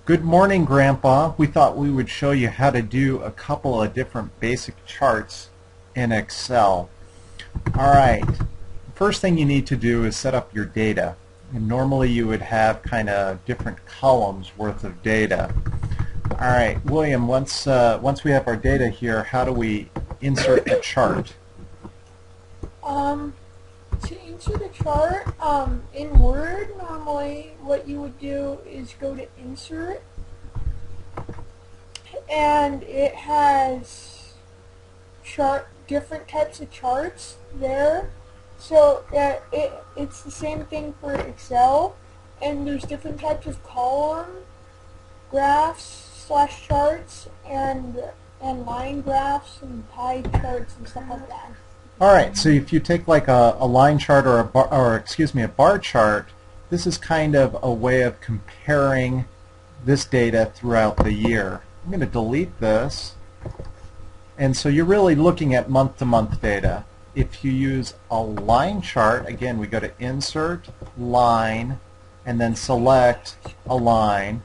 Good morning, Grandpa. We thought we would show you how to do a couple of different basic charts in Excel. All right. First thing you need to do is set up your data. And normally you would have kind of different columns worth of data. All right, William, once we have our data here, how do we insert a chart? To insert a chart, in Word, normally what you would do is go to Insert, and it has different types of charts there. So it's the same thing for Excel, and there's different types of column, graphs / charts, and line graphs and pie charts and stuff like that. All right, so if you take like a line chart or a bar chart, this is kind of a way of comparing this data throughout the year. I'm going to delete this, and so you're really looking at month-to-month data. If you use a line chart, again, we go to Insert, Line, and then select a line,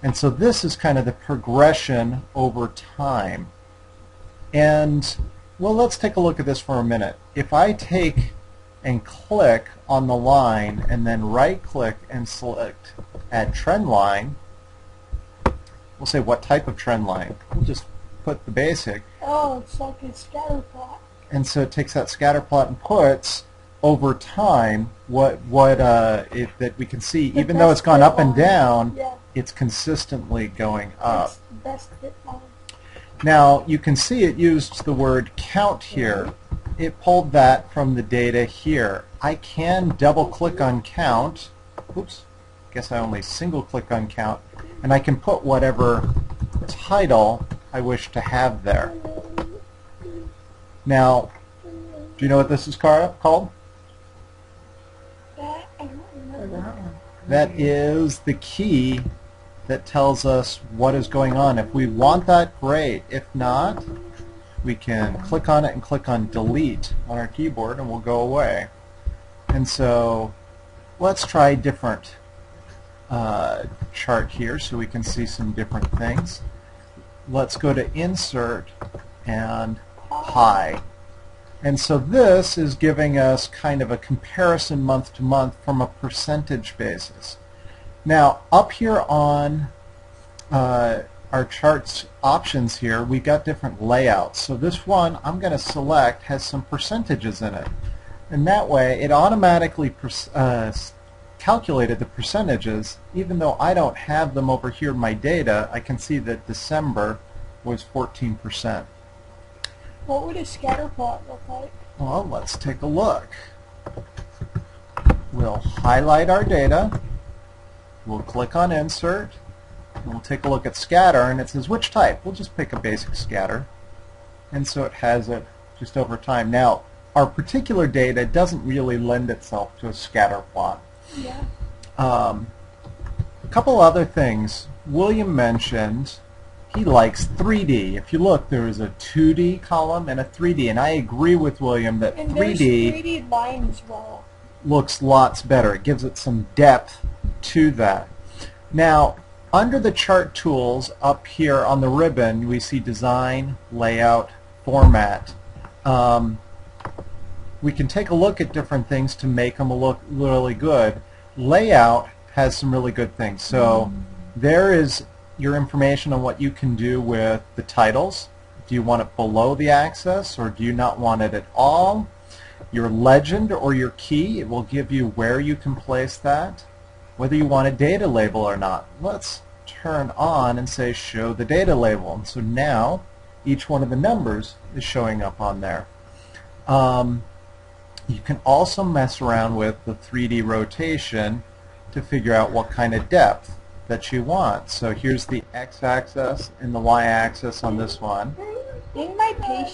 and so this is kind of the progression over time. And well, let's take a look at this for a minute. If I take and click on the line and then right-click and select Add Trend Line, we'll say what type of trend line. We'll just put the basic. Oh, it's like a scatter plot. And so it takes that scatter plot and puts over time that we can see, even though it's gone up and down, yeah, it's consistently going up. It's the best fit line. Now, you can see it used the word count here. It pulled that from the data here. I can double-click on count. Oops, guess I only single-click on count. And I can put whatever title I wish to have there. Now, do you know what this is called? That I don't remember. That is the key that tells us what is going on. If we want that, great. If not, we can click on it and click on delete on our keyboard and we'll go away. And so let's try a different chart here so we can see some different things. Let's go to Insert and Pie. And so this is giving us kind of a comparison month to month from a percentage basis. Now, up here on our charts options here, we've got different layouts. So this one I'm going to select has some percentages in it. And that way it automatically calculated the percentages. Even though I don't have them over here in my data, I can see that December was 14%. What would a scatter plot look like? Well, let's take a look. We'll highlight our data. We'll click on Insert, and we'll take a look at Scatter, and it says which type. We'll just pick a basic scatter, and so it has it just over time. Now, our particular data doesn't really lend itself to a scatter plot. Yeah. A couple other things. William mentioned he likes 3D. If you look, there is a 2D column and a 3D, and I agree with William that And 3D there's 3D lines as well. looks lots better. It gives it some depth to that. Now, under the chart tools up here on the ribbon, we see Design, Layout, Format. We can take a look at different things to make them look really good. Layout has some really good things. So there is your information on what you can do with the titles. Do you want it below the axis, or do you not want it at all? Your legend or your key, it will give you where you can place that. Whether you want a data label or not. Let's turn on and say show the data label. And so now each one of the numbers is showing up on there. You can also mess around with the 3D rotation to figure out what kind of depth that you want. So here's the x-axis and the y-axis on this one. In my page,